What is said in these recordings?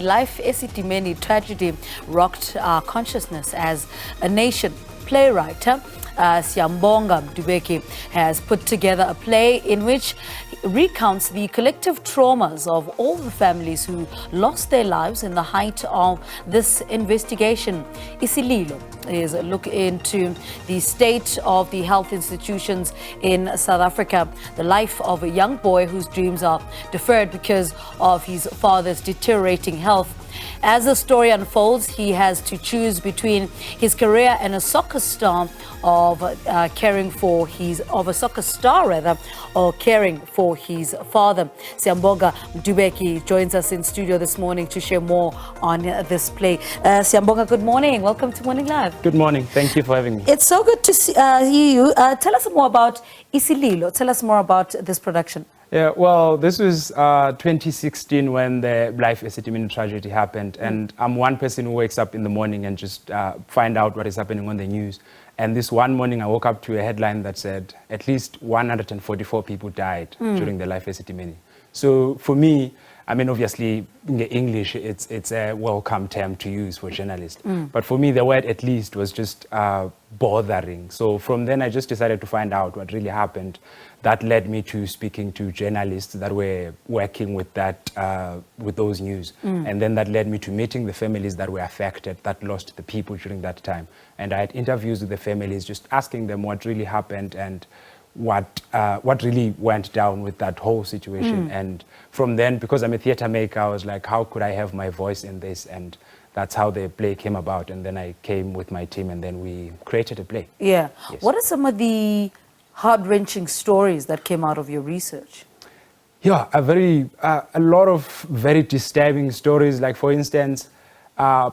Life Esidimeni tragedy rocked our consciousness as a nation. Playwriter Siyambonga Mdubeki has put together a play in which recounts the collective traumas of all the families who lost their lives in the height of this investigation. Isililo is a look into the state of the health institutions in South Africa, the life of a young boy whose dreams are deferred because of his father's deteriorating health. As the story unfolds, he has to choose between his career and a soccer star of caring for his father. Siyambonga Mdubeki joins us in studio this morning to share more on this play. Siyambonga, good morning. Welcome to Morning Live. Good morning. Thank you for having me. It's so good to hear you. Tell us more about Isililo. Tell us more about this production. Yeah, well, this was 2016 when the Life Esidimeni tragedy happened, and I'm one person who wakes up in the morning and just find out what is happening on the news. And this one morning I woke up to a headline that said at least 144 people died during the Life Esidimeni. So for me, I mean, obviously, in the English, it's a welcome term to use for journalists. But for me, the word at least was just bothering. So from then, I just decided to find out what really happened. That led me to speaking to journalists that were working with with those news. And then that led me to meeting the families that were affected, that lost the people during that time. And I had interviews with the families, just asking them what really happened and what really went down with that whole situation. And from then, because I'm a theater maker, I was like, how could I have my voice in this? And that's how the play came about. And then I came with my team and then we created a play. Yeah. Yes. What are some of the heart-wrenching stories that came out of your research? Yeah, a lot of very disturbing stories. Like, for instance,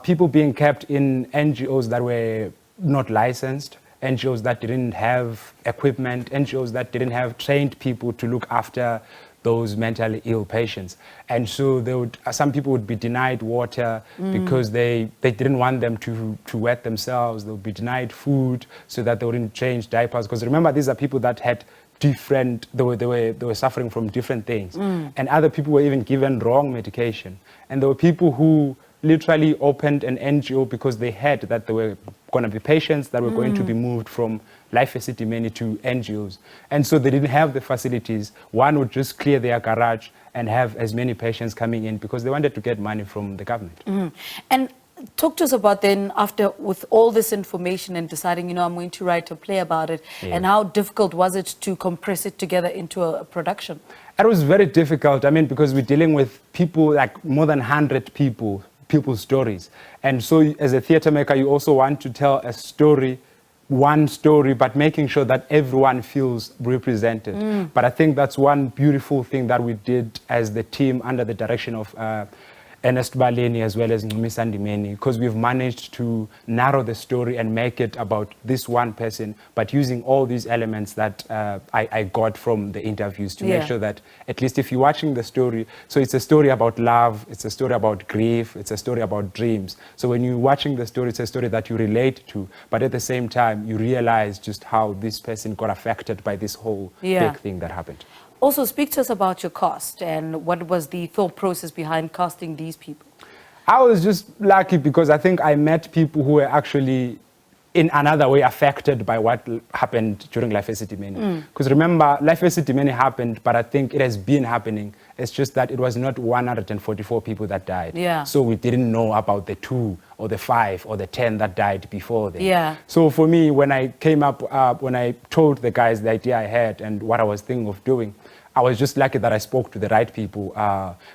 people being kept in NGOs that were not licensed, NGOs that didn't have equipment, NGOs that didn't have trained people to look after those mentally ill patients. And so some people would be denied water because they didn't want them to wet themselves. They would be denied food so that they wouldn't change diapers. Because remember, these are people that had they were suffering from different things. And other people were even given wrong medication. And there were people who literally opened an NGO because they heard that there were going to be patients that were going to be moved from Life Esidimeni to NGOs. And so they didn't have the facilities. One would just clear their garage and have as many patients coming in because they wanted to get money from the government. And talk to us about then, after with all this information and deciding, I'm going to write a play about it, and how difficult was it to compress it together into a production? It was very difficult. I mean, because we're dealing with people, like more than 100 people's stories. And so as a theater maker, you also want to tell a story, one story, but making sure that everyone feels represented. But I think that's one beautiful thing that we did as the team under the direction of Ernest Baleni as well as Isililo, because we've managed to narrow the story and make it about this one person, but using all these elements that I got from the interviews to make sure that at least if you're watching the story, so it's a story about love, it's a story about grief, it's a story about dreams. So when you're watching the story, it's a story that you relate to, but at the same time, you realize just how this person got affected by this whole big thing that happened. Also, speak to us about your cast and what was the thought process behind casting these people? I was just lucky because I think I met people who were actually in another way affected by what happened during Life Esidimeni. Because remember, Life Esidimeni happened, but I think it has been happening. It's just that it was not 144 people that died. So we didn't know about the 2 or the 5 or the 10 that died before then. So for me, when I came up, when I told the guys the idea I had and what I was thinking of doing, I was just lucky that I spoke to the right people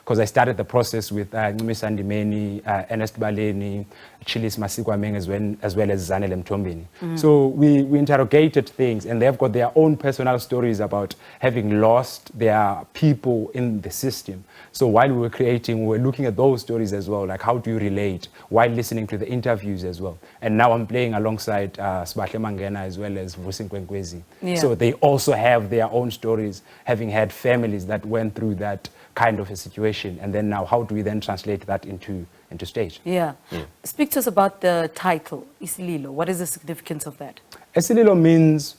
because I started the process with Isililo, Ernest Baleni, Chilis Masikwameng as well as Zanele Mtombeni. So we interrogated things, and they've got their own personal stories about having lost their people in the system. So while we were creating, we were looking at those stories as well, like how do you relate, while listening to the interviews as well. And now I'm playing alongside Sbahle Mangena as well as Vusi Nkwenkwezi. So they also have their own stories, having had families that went through that kind of a situation, and then now how do we then translate that into stage? Speak to us about the title, Isililo. What is the significance of that? Isililo means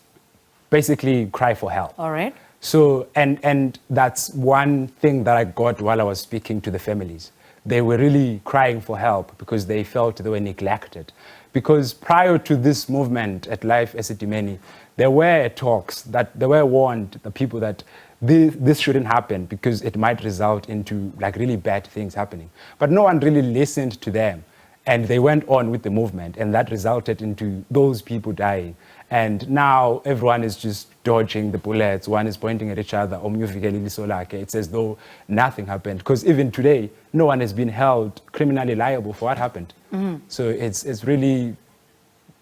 basically cry for help. All right. So, and that's one thing that I got while I was speaking to the families. they were really crying for help because they felt they were neglected. Because prior to this movement at Life Esidimeni, there were talks that they were warned, the people, that this shouldn't happen because it might result into like really bad things happening. But no one really listened to them. And they went on with the movement, and that resulted into those people dying. And now everyone is just dodging the bullets. One is pointing at each other. It's as though nothing happened. Because even today, no one has been held criminally liable for what happened. So it's really,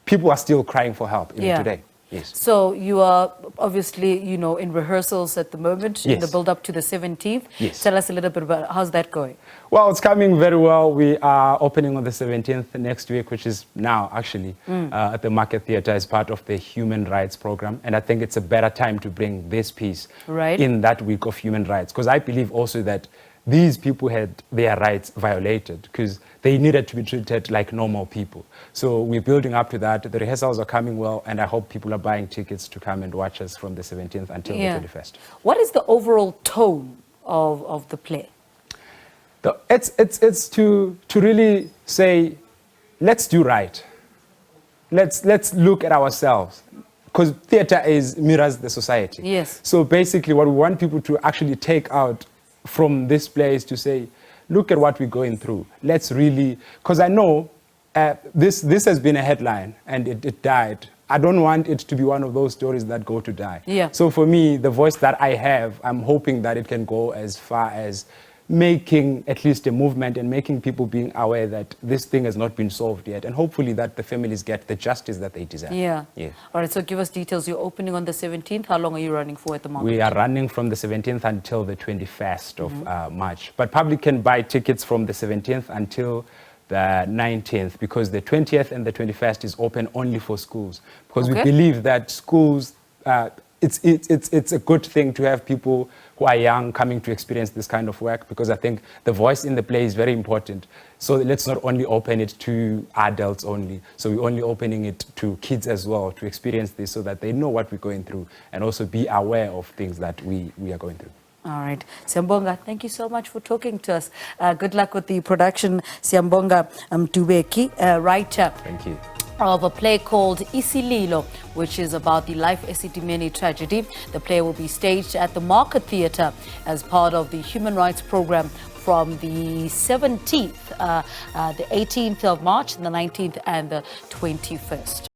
people are still crying for help even today. Yes. So you are obviously, you know, in rehearsals at the moment, in the build-up to the 17th. Yes. Tell us a little bit about how's that going? Well, it's coming very well. We are opening on the 17th next week, which is now actually at the Market Theatre as part of the Human Rights Program. And I think it's a better time to bring this piece in that week of human rights. Because I believe also that these people had their rights violated because they needed to be treated like normal people. So we're building up to that. The rehearsals are coming well, and I hope people are buying tickets to come and watch us from the 17th until the 21st. What is the overall tone of the play? It's to really say, let's do right. Let's look at ourselves. Because theater mirrors the society. Yes. So basically what we want people to actually take out from this place to say, look at what we're going through. Let's really, because I know this has been a headline and it died. I don't want it to be one of those stories that go to die. Yeah. So for me, the voice that I have, I'm hoping that it can go as far as making at least a movement and making people being aware that this thing has not been solved yet, and hopefully that the families get the justice that they deserve. Yeah. All right, so give us details. You're opening on the 17th. How long are you running for at the moment? We are running from the 17th until the 21st of March. But public can buy tickets from the 17th until the 19th, because the 20th and the 21st is open only for schools. Because we believe that schools, it's a good thing to have people who are young coming to experience this kind of work, because I think the voice in the play is very important. So let's not only open it to adults only. So we're only opening it to kids as well to experience this, so that they know what we're going through and also be aware of things that we are going through. All right. Siyambonga, thank you so much for talking to us. Good luck with the production. Siyambonga Mdubeki, writer. Thank you. Of a play called Isililo, which is about the Life Esidimeni tragedy. The play will be staged at the Market Theatre as part of the Human Rights Program from the 17th, the 18th of March, the 19th and the 21st.